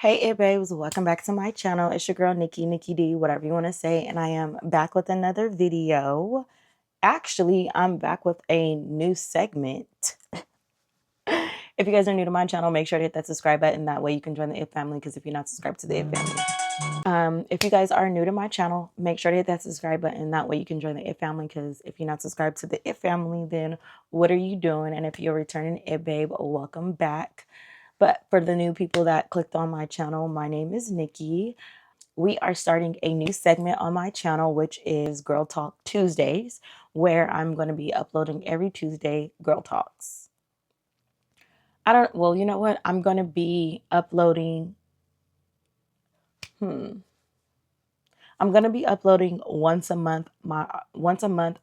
Hey it babes, welcome back to my channel. It's your girl Nikki D, whatever you want to say, and I am back with another video. Actually, I'm back with a new segment. If you guys are new to my channel, make sure to hit that subscribe button. That way you can join the It family, because if you're not subscribed to the It family. If you guys are new to my channel, make sure to hit that subscribe button. That way you can join the It family, because if you're not subscribed to the It family, then what are you doing? And if you're returning It babe, welcome back. But for the new people that clicked on my channel, my name is Nikki. We are starting a new segment on my channel, which is Girl Talk Tuesdays, where I'm going to be uploading every Tuesday Girl Talks. Well, you know what? I'm going to be uploading, I'm going to be uploading once a month,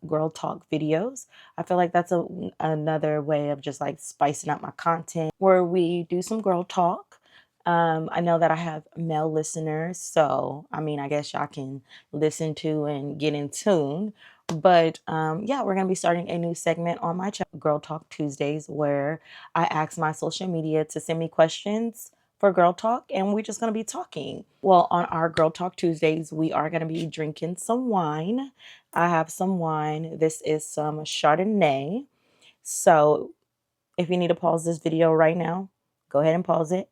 Girl Talk videos. I feel like that's another way of just like spicing up my content, where we do some girl talk. I know that I have male listeners, so I mean, I guess y'all can listen to and get in tune. But yeah, we're going to be starting a new segment on my channel, Girl Talk Tuesdays, where I ask my social media to send me questions for Girl Talk, and we're just going to be talking. Well, on our Girl Talk Tuesdays, we are going to be drinking some wine. I have some wine. This is some Chardonnay. So if you need to pause this video right now, go ahead and pause it.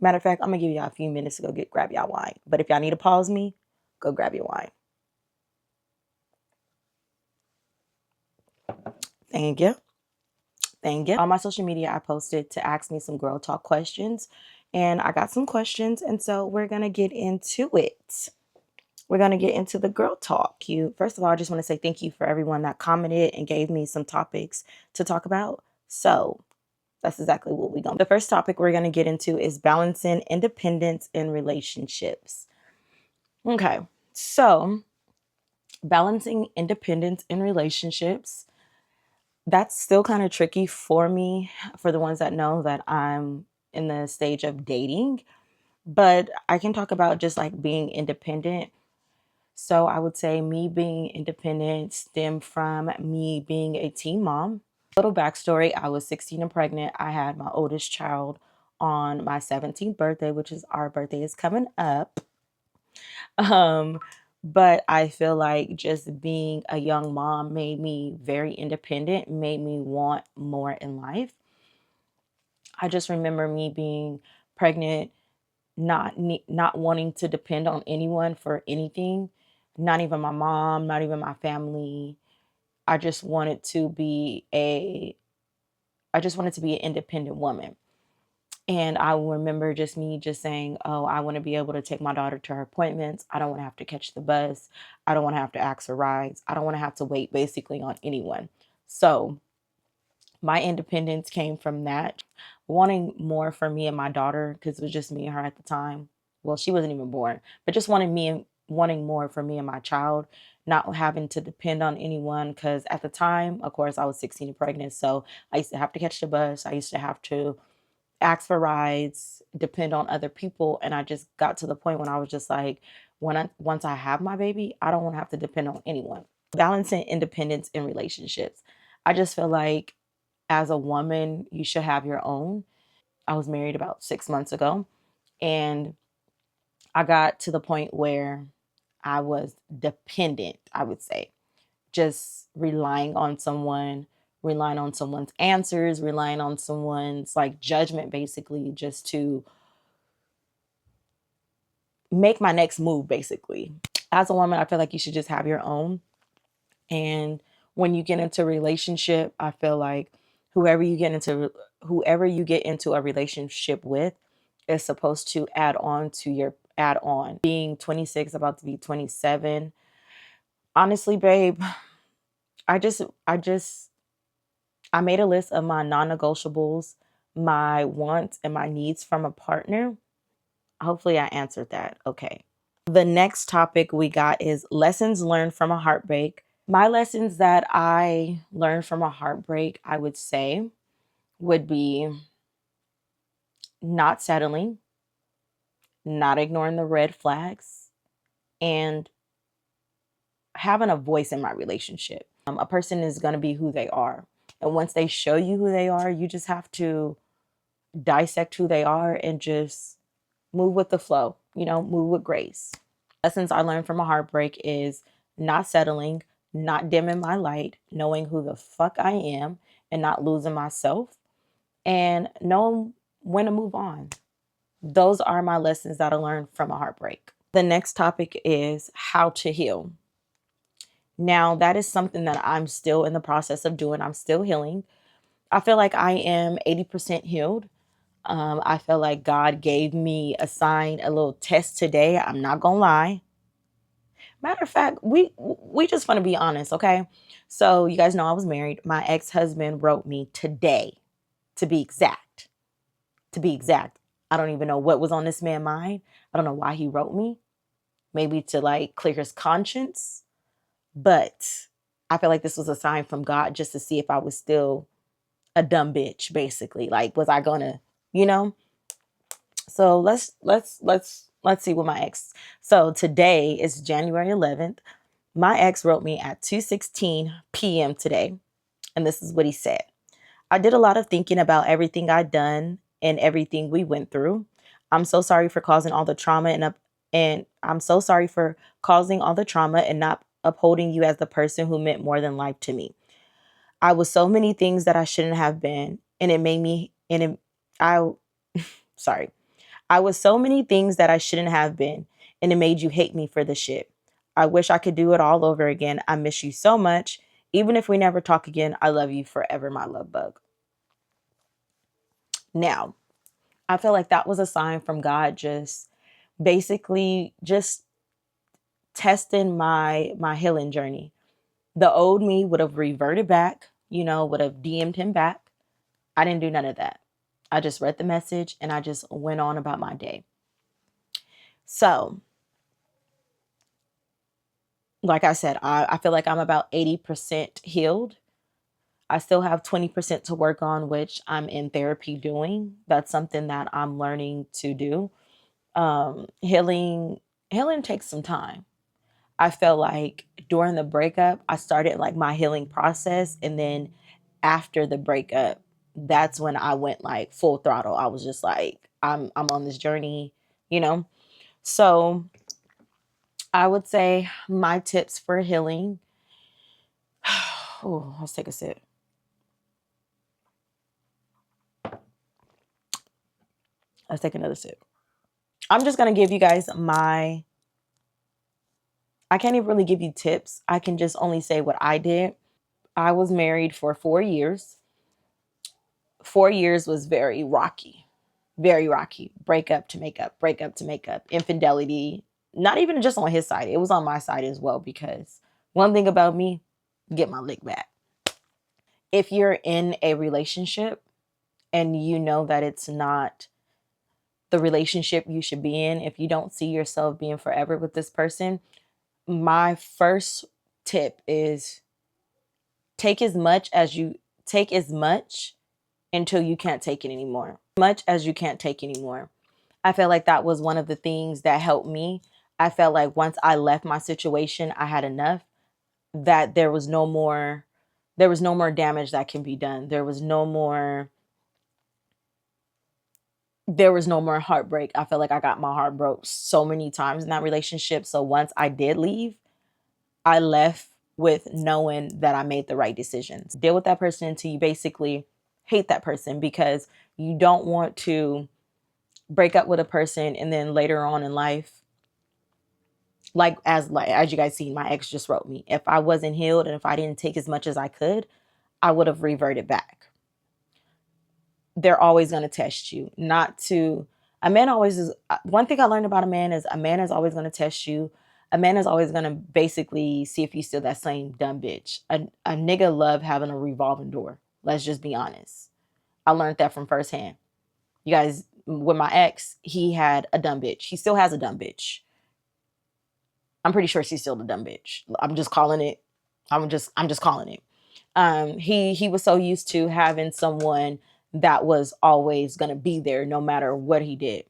Matter of fact, I'm going to give y'all a few minutes to go grab y'all wine. But if y'all need to pause me, go grab your wine. Thank you. Thank you. On my social media, I posted to ask me some Girl Talk questions. And I got some questions. And so we're going to get into it. We're going to get into the girl talk. First of all, I just want to say thank you for everyone that commented and gave me some topics to talk about. So that's exactly what we're going to do. The first topic we're going to get into is balancing independence in relationships. Okay, so balancing independence in relationships, that's still kind of tricky for me, for the ones that know that I'm in the stage of dating. But I can talk about just like being independent. So I would say me being independent stemmed from me being a teen mom. Little backstory, I was 16 and pregnant. I had my oldest child on my 17th birthday, which is our birthday is coming up. But I feel like just being a young mom made me very independent, made me want more in life. I just remember me being pregnant, not wanting to depend on anyone for anything, not even my mom, not even my family. I just wanted to be an independent woman. And I remember me saying, oh, I want to be able to take my daughter to her appointments. I don't want to have to catch the bus. I don't want to have to ask for rides. I don't want to have to wait basically on anyone. So my independence came from that, wanting more for me and my daughter, because it was just me and her at the time. Well, she wasn't even born, but just wanting more for me and my child, not having to depend on anyone. Because at the time, of course, I was 16 and pregnant, so I used to have to catch the bus. I used to have to ask for rides, depend on other people, and I just got to the point when I was just like, once I have my baby, I don't want to have to depend on anyone. Balancing independence in relationships, I just feel like as a woman, you should have your own. I was married about 6 months ago, and I got to the point where I was dependent, I would say, just relying on someone, relying on someone's answers, relying on someone's like judgment, basically, just to make my next move, basically. As a woman, I feel like you should just have your own. And when you get into a relationship, I feel like whoever you get into a relationship with is supposed to add on to your add on. Being 26, about to be 27. Honestly, babe, I made a list of my non-negotiables, my wants and my needs from a partner. Hopefully I answered that. Okay. The next topic we got is lessons learned from a heartbreak. My lessons that I learned from a heartbreak, I would say, would be not settling, not ignoring the red flags, and having a voice in my relationship. A person is going to be who they are. And once they show you who they are, you just have to dissect who they are and just move with the flow, move with grace. Lessons I learned from a heartbreak is not settling, not dimming my light, knowing who the fuck I am and not losing myself, and knowing when to move on. Those are my lessons that I learned from a heartbreak. The next topic is how to heal. Now, that is something that I'm still in the process of doing. I'm still healing. I feel like I am 80% healed. I feel like God gave me a sign, a little test today. I'm not gonna lie. Matter of fact, we just want to be honest, okay? So you guys know I was married. My ex-husband wrote me today, to be exact. To be exact. I don't even know what was on this man's mind. I don't know why he wrote me. Maybe to like clear his conscience. But I feel like this was a sign from God just to see if I was still a dumb bitch, basically. Like, was I gonna, you know? So let's see what my ex. So today is January 11th. My ex wrote me at 2:16 p.m. today, and this is what he said. I did a lot of thinking about everything I'd done and everything we went through. I'm so sorry for causing all the trauma and I'm so sorry for causing all the trauma and not upholding you as the person who meant more than life to me. I was so many things that I shouldn't have been, and it made me and it, I sorry. I was so many things that I shouldn't have been, and it made you hate me for the shit. I wish I could do it all over again. I miss you so much. Even if we never talk again, I love you forever, my love bug. Now, I feel like that was a sign from God, just basically just testing my healing journey. The old me would have reverted back, would have DM'd him back. I didn't do none of that. I just read the message and I just went on about my day. So, like I said, I feel like I'm about 80% healed. I still have 20% to work on, which I'm in therapy doing. That's something that I'm learning to do. Healing takes some time. I felt like during the breakup, I started like my healing process. And then after the breakup, that's when I went like full throttle. I was just like, I'm on this journey, you know? So I would say my tips for healing. Oh, let's take a sip. Let's take another sip. I'm just going to give you guys I can't even really give you tips. I can just only say what I did. I was married for 4 years. 4 years was very rocky, very rocky. Breakup to make up, breakup to make up, infidelity, not even just on his side. It was on my side as well, because one thing about me, get my lick back. If you're in a relationship and you know that it's not the relationship you should be in, if you don't see yourself being forever with this person, my first tip is take as much as you take as much until you can't take it anymore. Much as you can't take anymore. I felt like that was one of the things that helped me. I felt like once I left my situation, I had enough, that there was no more damage that can be done. There was no more heartbreak. I felt like I got my heart broke so many times in that relationship. So once I did leave, I left with knowing that I made the right decisions. Deal with that person until you basically hate that person, because you don't want to break up with a person and then later on in life, like as you guys see, my ex just wrote me. If I wasn't healed and if I didn't take as much as I could, I would have reverted back. They're always going to test you. Not to A man always is. One thing I learned about a man is always going to test you. A man is always going to basically see if you still that same dumb bitch. A nigga love having a revolving door. Let's just be honest. I learned that from firsthand. You guys, with my ex, he had a dumb bitch. He still has a dumb bitch. I'm pretty sure she's still the dumb bitch. I'm just calling it. I'm just calling it. He was so used to having someone that was always gonna be there no matter what he did.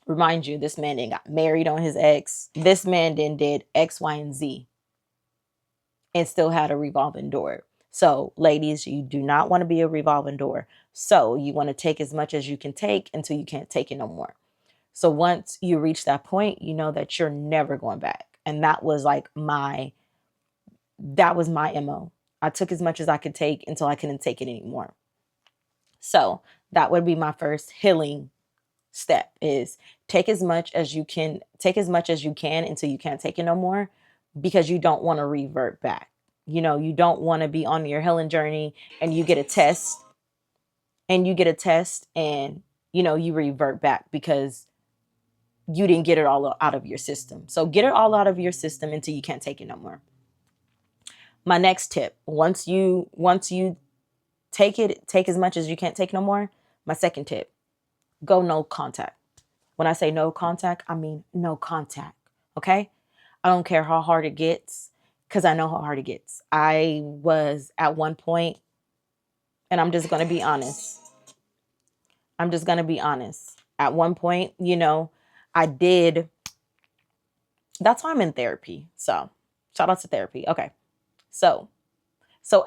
Remind you, this man then got married on his ex. This man then did X, Y, and Z and still had a revolving door. So, ladies, you do not want to be a revolving door. So you want to take as much as you can take until you can't take it no more. So once you reach that point, you know that you're never going back. And that was like that was my MO. I took as much as I could take until I couldn't take it anymore. So that would be my first healing step, is take as much as you can, until you can't take it no more, because you don't want to revert back. You don't want to be on your healing journey and you get a test and you revert back because you didn't get it all out of your system. So get it all out of your system until you can't take it no more. My next tip, once you take as much as you can't take no more. My second tip, go no contact. When I say no contact, I mean no contact. Okay? I don't care how hard it gets, because I know how hard it gets. I was at one point, and I'm just going to be honest. At one point, I did. That's why I'm in therapy. So shout out to therapy. Okay. So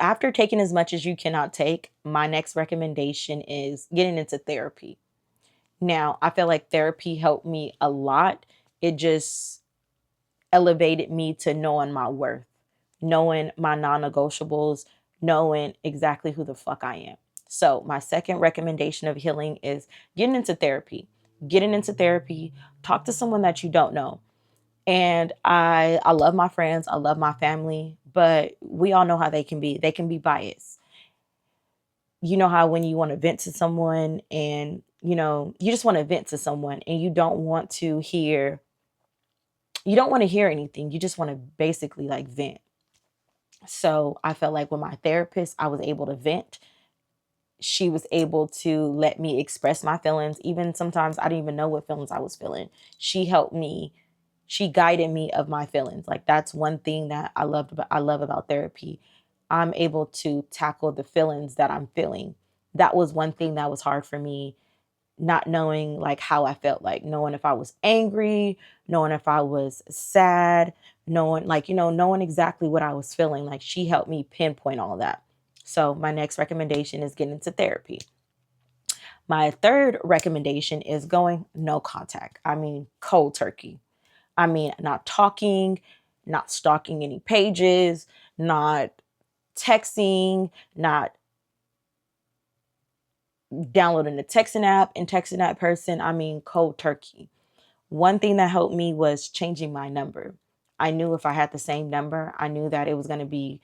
after taking as much as you cannot take, my next recommendation is getting into therapy. Now, I feel like therapy helped me a lot. It just elevated me to knowing my worth, knowing my non-negotiables, knowing exactly who the fuck I am. So my second recommendation of healing is getting into therapy. Talk to someone that you don't know. And I love my friends, I love my family, but we all know how they can be. They can be biased. You know how when you want to vent to someone and you just want to vent to someone and you don't want to hear anything. You just want to basically like vent. So I felt like with my therapist, I was able to vent. She was able to let me express my feelings. Even sometimes I didn't even know what feelings I was feeling. She helped me. She guided me of my feelings. Like, that's one thing that I love about therapy. I'm able to tackle the feelings that I'm feeling. That was one thing that was hard for me, not knowing like how I felt, like knowing if I was angry, knowing if I was sad, knowing exactly what I was feeling. Like, she helped me pinpoint all of that. So my next recommendation is getting into therapy. My third recommendation is going no contact. I mean, cold turkey. I mean, not talking, not stalking any pages, not texting, not downloading the texting app and texting that person. I mean, cold turkey. One thing that helped me was changing my number. I knew if I had the same number, I knew that it was going to be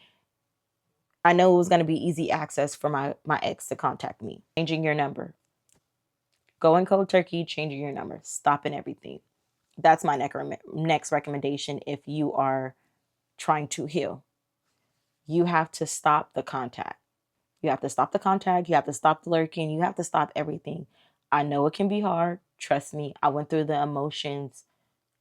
easy access for my ex to contact me. Changing your number. Going cold turkey, changing your number, stopping everything. That's my next recommendation if you are trying to heal. You have to stop the contact. You have to stop the contact. You have to stop the lurking. You have to stop everything. I know it can be hard. Trust me. I went through the emotions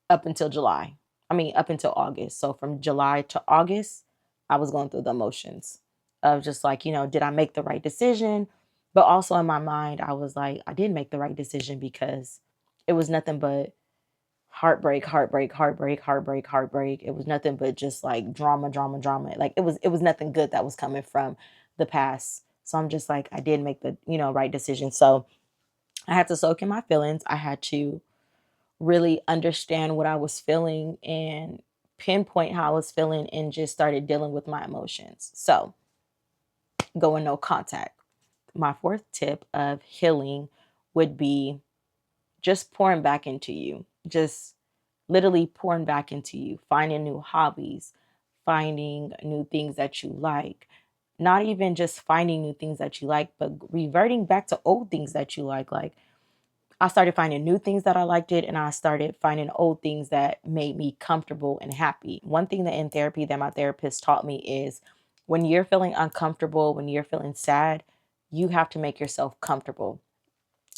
up until July. Up until August. So from July to August, I was going through the emotions of just like, did I make the right decision? But also in my mind, I was like, I didn't make the right decision, because it was nothing but heartbreak, heartbreak, heartbreak, heartbreak, heartbreak. It was nothing but just like drama, drama, drama. Like, it was nothing good that was coming from the past. So I'm just like, I did make the, right decision. So I had to soak in my feelings. I had to really understand what I was feeling and pinpoint how I was feeling, and just started dealing with my emotions. So going no contact. My fourth tip of healing would be just pouring back into you. Just literally pouring back into you, finding new hobbies, finding new things that you like. Not even just finding new things that you like, but reverting back to old things that you like. Like, I started finding new things that I liked it, and I started finding old things that made me comfortable and happy. One thing that in therapy that my therapist taught me is, when you're feeling uncomfortable, when you're feeling sad, you have to make yourself comfortable.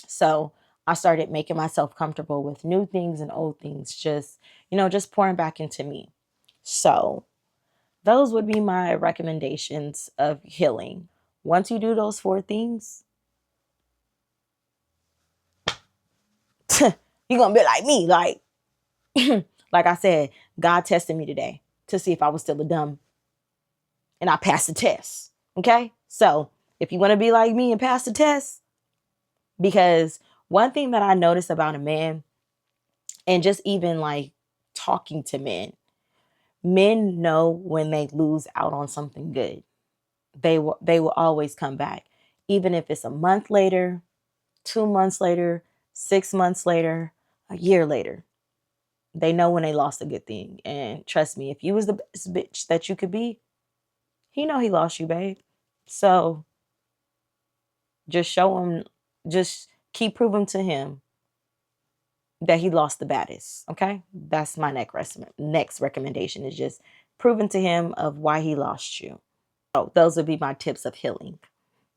So I started making myself comfortable with new things and old things, just pouring back into me. So those would be my recommendations of healing. Once you do those four things, you're going to be like me. Like, like I said, God tested me today to see if I was still a dumb, and I passed the test. Okay. So if you want to be like me and pass the test, because one thing that I noticed about a man, And just even like talking to men, men know when they lose out on something good. They will always come back, even if it's a month later, 2 months later, 6 months later, a year later. They know when they lost a good thing. And trust me, if you was the best bitch that you could be, he know he lost you, babe. So just show him, just keep proving to him that he lost the baddest. Okay, that's my next recommendation, is just proving to him of why he lost you. So those would be my tips of healing.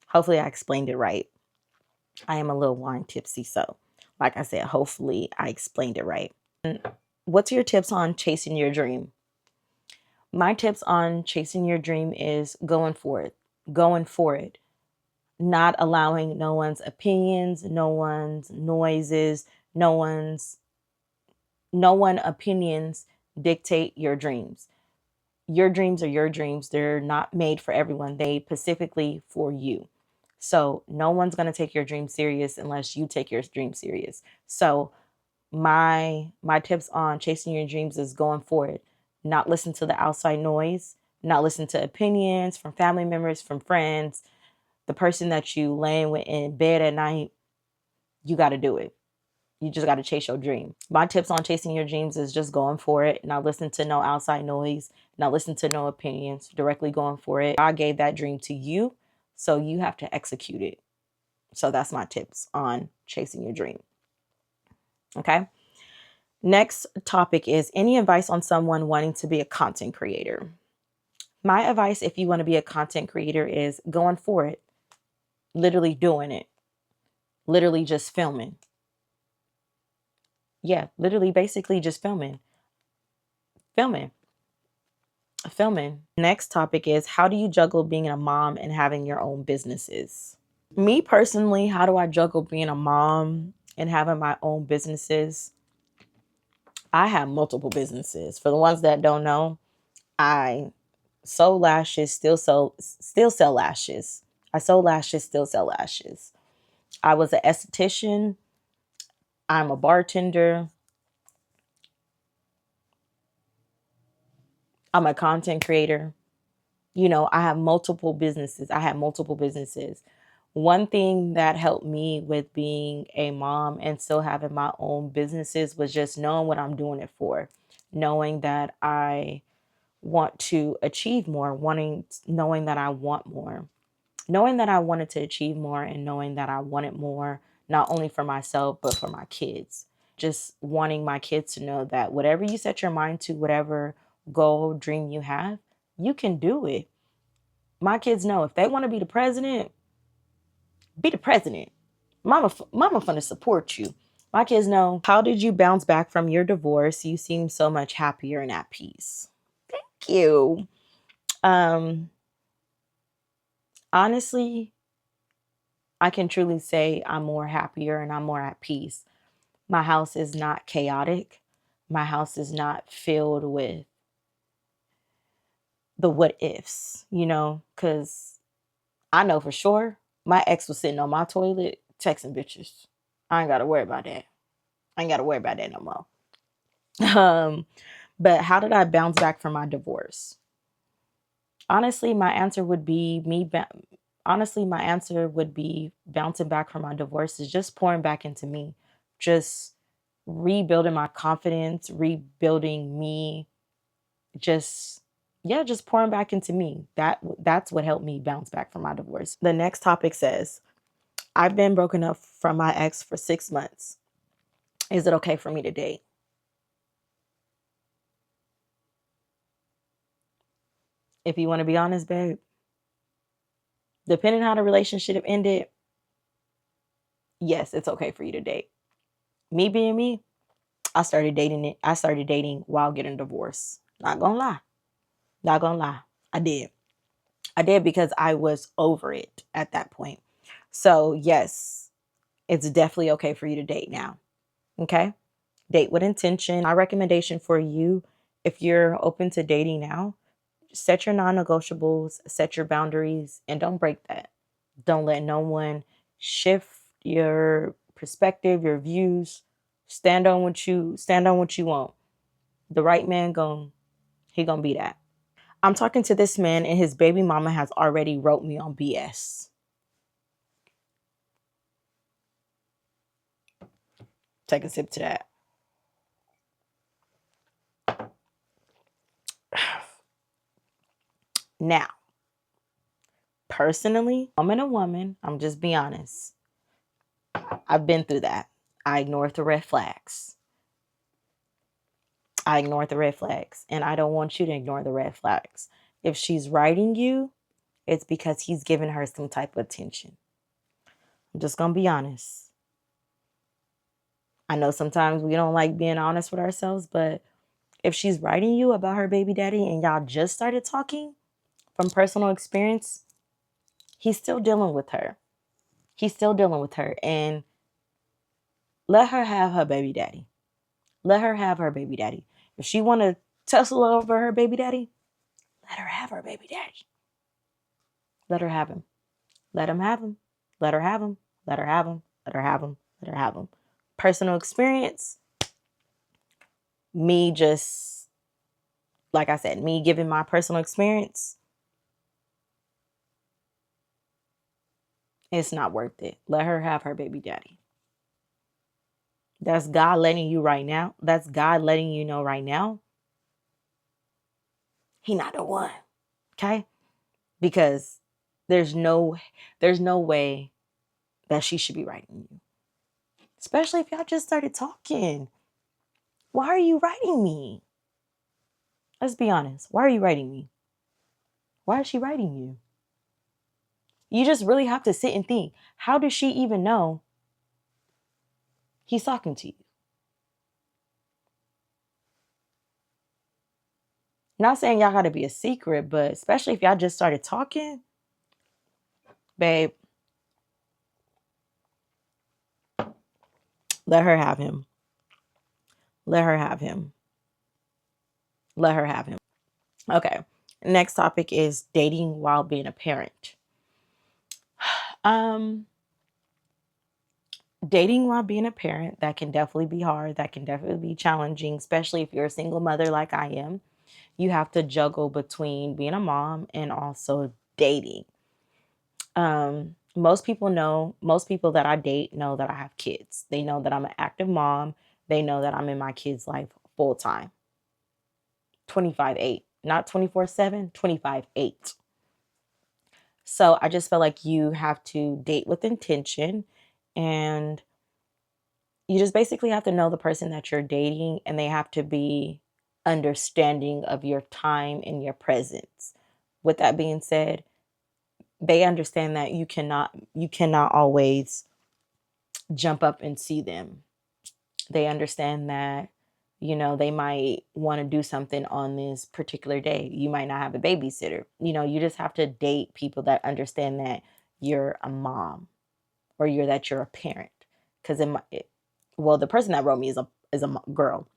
Hopefully I explained it right. I am a little wine tipsy, so like I said, hopefully I explained it right. And what's your tips on chasing your dream? My tips on chasing your dream is going for it. Going for it. Not allowing no one's opinions, no one's noises, no one opinions dictate your dreams. Your dreams are your dreams. They're not made for everyone. They specifically for you. So no one's going to take your dream serious unless you take your dream serious. So my tips on chasing your dreams is going for it. Not listen to the outside noise, not listen to opinions from family members, from friends, the person that you laying with in bed at night. You got to do it. You just got to chase your dream. My tips on chasing your dreams is just going for it. Not listen to no outside noise. Not listen to no opinions. Directly going for it. God gave that dream to you, so you have to execute it. So that's my tips on chasing your dream. Okay. Next topic is any advice on someone wanting to be a content creator. My advice, if you want to be a content creator, is going for it. Literally doing it. Literally just filming. Yeah, literally basically just filming. Filming. Next topic is how do you juggle being a mom and having your own businesses? Me personally, how do I juggle being a mom and having my own businesses? I have multiple businesses. For the ones that don't know, I sew lashes, still sell lashes. I sew lashes, still sell lashes. I was an esthetician. I'm a bartender. I'm a content creator. I have multiple businesses. One thing that helped me with being a mom and still having my own businesses was just knowing what I'm doing it for, knowing that I want to achieve more, knowing that I want more, knowing that I wanted to achieve more, and knowing that I wanted more, not only for myself, but for my kids. Just wanting my kids to know that whatever you set your mind to, whatever goal, dream you have, you can do it. My kids know if they want to be the president, be the president. Mama finna support you. My kids know. How did you bounce back from your divorce? You seem so much happier and at peace. Thank you. Honestly, I can truly say I'm more happier and I'm more at peace. My house is not chaotic. My house is not filled with the what ifs, because I know for sure my ex was sitting on my toilet texting bitches. I ain't got to worry about that. I ain't got to worry about that no more. But how did I bounce back from my divorce? Honestly, my answer would be bouncing back from my divorce is just pouring back into me, just rebuilding my confidence, rebuilding me, just pouring back into me. That's what helped me bounce back from my divorce. The next topic says, I've been broken up from my ex for 6 months. Is it okay for me to date? If you want to be honest, babe, depending how the relationship ended, yes, it's okay for you to date. Me being me, I started dating while getting divorced. Not gonna lie. Not gonna lie. I did. I did because I was over it at that point. So yes, it's definitely okay for you to date now. Okay? Date with intention. My recommendation for you, if you're open to dating now, set your non-negotiables, set your boundaries, and don't break that. Don't let no one shift your perspective, your views. Stand on what you want. The right man he gonna be that. I'm talking to this man and his baby mama has already wrote me on BS. Take a sip to that. Now, personally, I'm a woman. I'm just be honest. I've been through that. I ignored the red flags. And I don't want you to ignore the red flags. If she's writing you, it's because he's giving her some type of attention. I'm just going to be honest. I know sometimes we don't like being honest with ourselves, but if she's writing you about her baby daddy and y'all just started talking from personal experience, he's still dealing with her. And let her have her baby daddy. If she want to tussle over her baby daddy, let her have her baby daddy. Let her have him. Let him have him. Let her have him. Let her have him. Let her have him. Let her have him. Personal experience, me just, like I said, me giving my personal experience, it's not worth it. Let her have her baby daddy. That's God letting you right now. That's God letting you know right now. He not the one. Okay? Because there's no way that she should be writing you. Especially if y'all just started talking. Why are you writing me? Let's be honest. Why are you writing me? Why is she writing you? You just really have to sit and think. How does she even know he's talking to you? Not saying y'all got to be a secret, but especially if y'all just started talking, babe, let her have him. Let her have him. Let her have him. Okay. Next topic is dating while being a parent. Dating while being a parent, that can definitely be hard. That can definitely be challenging, especially if you're a single mother like I am. You have to juggle between being a mom and also dating. Most people that I date know that I have kids. They know that I'm an active mom. They know that I'm in my kids' life full time. 25/8, not 24/7, 25/8. So I just feel like you have to date with intention, and you just basically have to know the person that you're dating, and they have to be understanding of your time and your presence. With that being said, they understand that you cannot always jump up and see them. They understand that, they might want to do something on this particular day. You might not have a babysitter. You just have to date people that understand that you're a mom, or that you're a parent. Because the person that wrote me is a girl,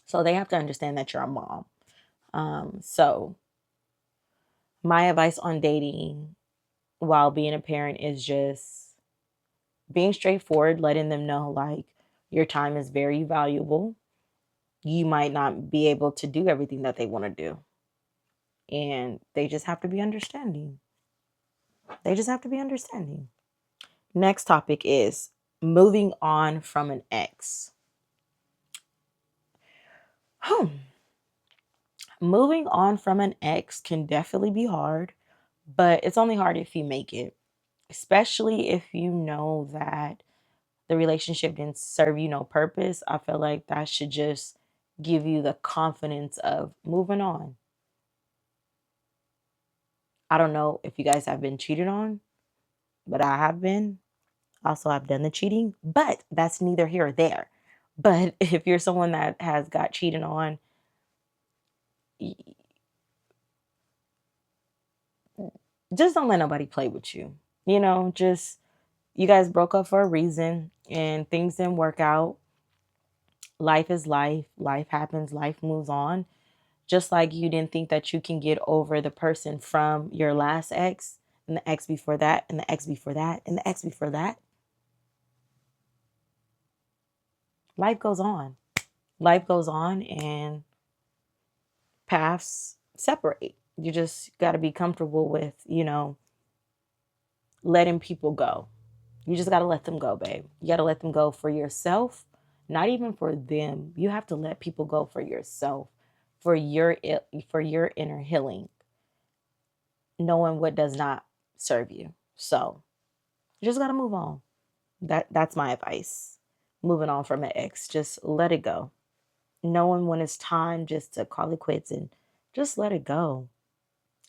so they have to understand that you're a mom. So my advice on dating while being a parent is just being straightforward, letting them know like your time is very valuable. You might not be able to do everything that they want to do. And they just have to be understanding. Next topic is moving on from an ex. Moving on from an ex can definitely be hard, but it's only hard if you make it, especially if you know that the relationship didn't serve you no purpose. I feel like that should just give you the confidence of moving on. I don't know if you guys have been cheated on, but I have been. Also, I've done the cheating, but that's neither here or there. But if you're someone that has got cheated on, just don't let nobody play with you. Just you guys broke up for a reason and things didn't work out. Life is life. Life happens. Life moves on. Just like you didn't think that you can get over the person from your last ex and the ex before that and the ex before that and the ex before that. life goes on. Life goes on and paths separate. You just got to be comfortable with, letting people go. You just got to let them go, babe. You got to let them go for yourself, not even for them. You have to let people go for yourself, for your inner healing, knowing what does not serve you. So, you just got to move on. That's my advice. Moving on from an ex, just let it go. Knowing when it's time just to call it quits and just let it go.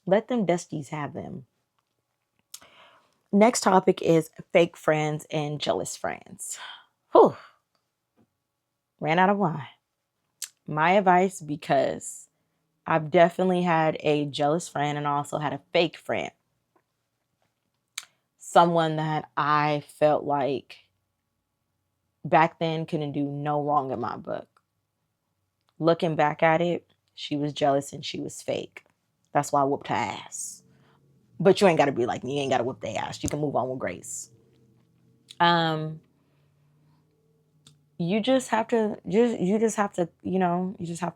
Let them dusties have them. Next topic is fake friends and jealous friends. Whew, ran out of wine. My advice, because I've definitely had a jealous friend and also had a fake friend. Someone that I felt like back then couldn't do no wrong in my book. Looking back at it, she was jealous and she was fake. That's why I whooped her ass. But you ain't got to be like me. You ain't got to whoop their ass. You can move on with grace. You just have to you just have to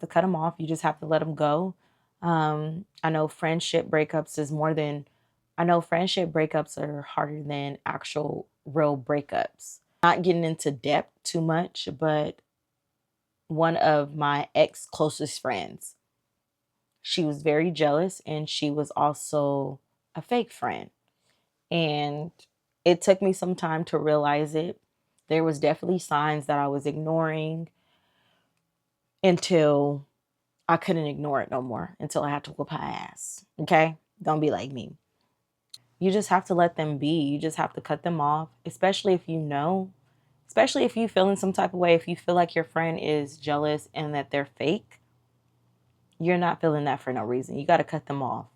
cut them off. You just have to let them go. I know friendship breakups are harder than actual real breakups. Not getting into depth too much, but one of my ex closest friends, she was very jealous and she was also a fake friend. And it took me some time to realize it. There was definitely signs that I was ignoring until I couldn't ignore it no more, until I had to whoop her ass. Okay? Don't be like me. You just have to let them be. You just have to cut them off, especially if especially if you feel in some type of way, if you feel like your friend is jealous and that they're fake, you're not feeling that for no reason. You got to cut them off.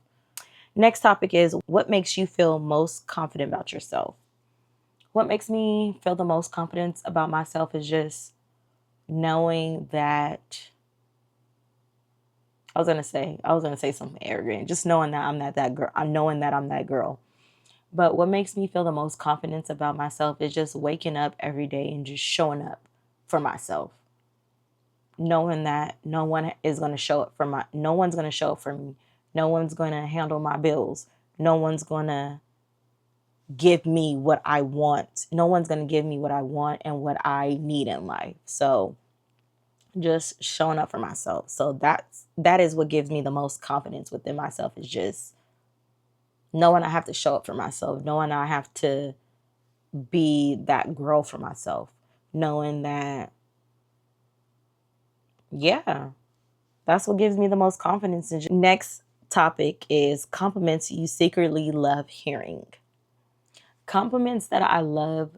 Next topic is what makes you feel most confident about yourself? What makes me feel the most confidence about myself is just knowing that I was gonna say something arrogant. Just knowing that I'm not that girl. I'm knowing that I'm that girl. But what makes me feel the most confidence about myself is just waking up every day and just showing up for myself. Knowing that no one's gonna show up for me. No one's gonna handle my bills. No one's gonna give me what I want. No one's gonna give me what I want and what I need in life. So just showing up for myself. So that is what gives me the most confidence within myself, is just knowing I have to show up for myself, knowing I have to be that girl for myself, knowing that, yeah, that's what gives me the most confidence. Next topic is compliments you secretly love hearing. Compliments that I love.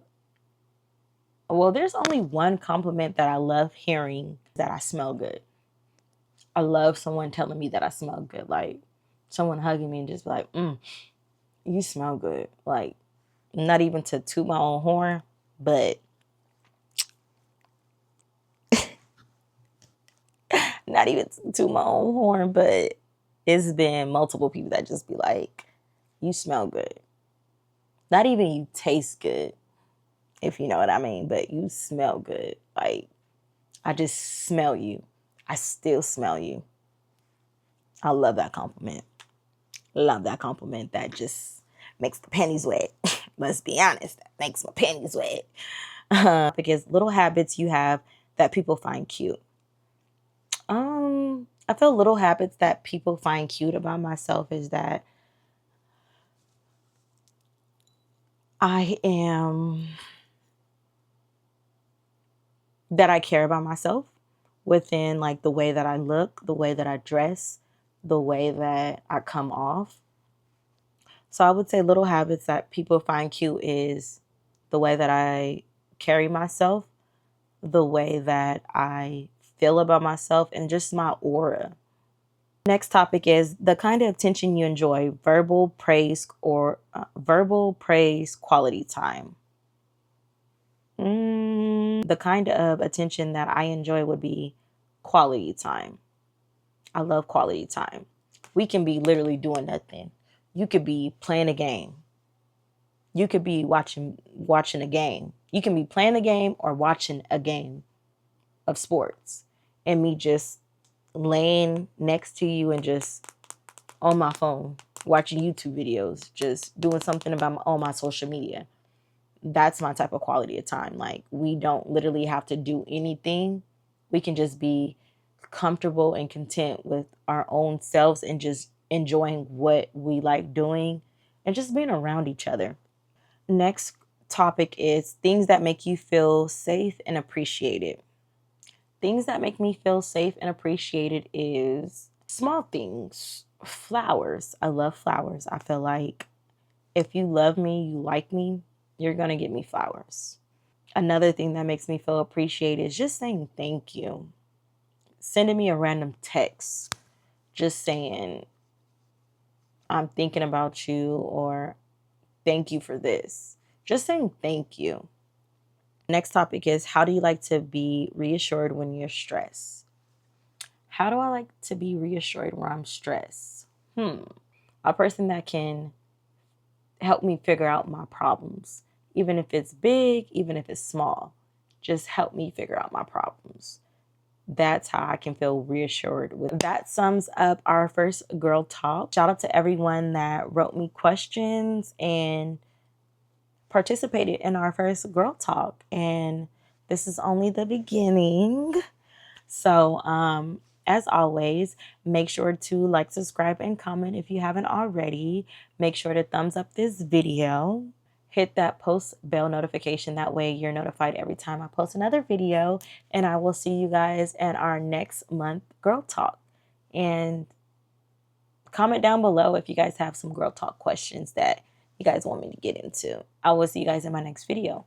Well, there's only one compliment that I love hearing, that I smell good. I love someone telling me that I smell good. Like someone hugging me and just be like, you smell good. Like, not even to toot my own horn, but not even to toot my own horn, but it's been multiple people that just be like, you smell good. Not even you taste good, if you know what I mean, but you smell good. Like, I just smell you. I still smell you. I love that compliment. Love that compliment. That just makes the panties wet. Let's be honest. That makes my panties wet. Because little habits you have that people find cute. I feel little habits that people find cute about myself is that I care about myself within like the way that I look, the way that I dress, the way that I come off. So I would say little habits that people find cute is the way that I carry myself, the way that I feel about myself, and just my aura. Next topic is the kind of attention you enjoy: verbal praise or verbal praise, quality time. The kind of attention that I enjoy would be quality time. I love quality time. We can be literally doing nothing. You could be playing a game. You could be watching a game. You can be playing a game or watching a game. of sports and me just laying next to you and just on my phone watching YouTube videos, just doing something on my social media. That's my type of quality of time. Like, we don't literally have to do anything. We can just be comfortable and content with our own selves and just enjoying what we like doing and just being around each other. Next topic is things that make you feel safe and appreciated. Things that make me feel safe and appreciated is small things. Flowers. I love flowers. I feel like if you love me, you like me, you're going to get me flowers. Another thing that makes me feel appreciated is just saying thank you. Sending me a random text, just saying, I'm thinking about you, or thank you for this. Just saying thank you. Next topic is, how do you like to be reassured when you're stressed? How do I like to be reassured when I'm stressed? A person that can help me figure out my problems, even if it's big, even if it's small. Just help me figure out my problems. That's how I can feel reassured with. That sums up our first girl talk. Shout out to everyone that wrote me questions and participated in our first girl talk. And this is only the beginning. So, as always, make sure to like, subscribe, and comment if you haven't already. Make sure to thumbs up this video. Hit that post bell notification. That way you're notified every time I post another video. And I will see you guys at our next month girl talk. And comment down below if you guys have some girl talk questions that you guys want me to get into. I will see you guys in my next video.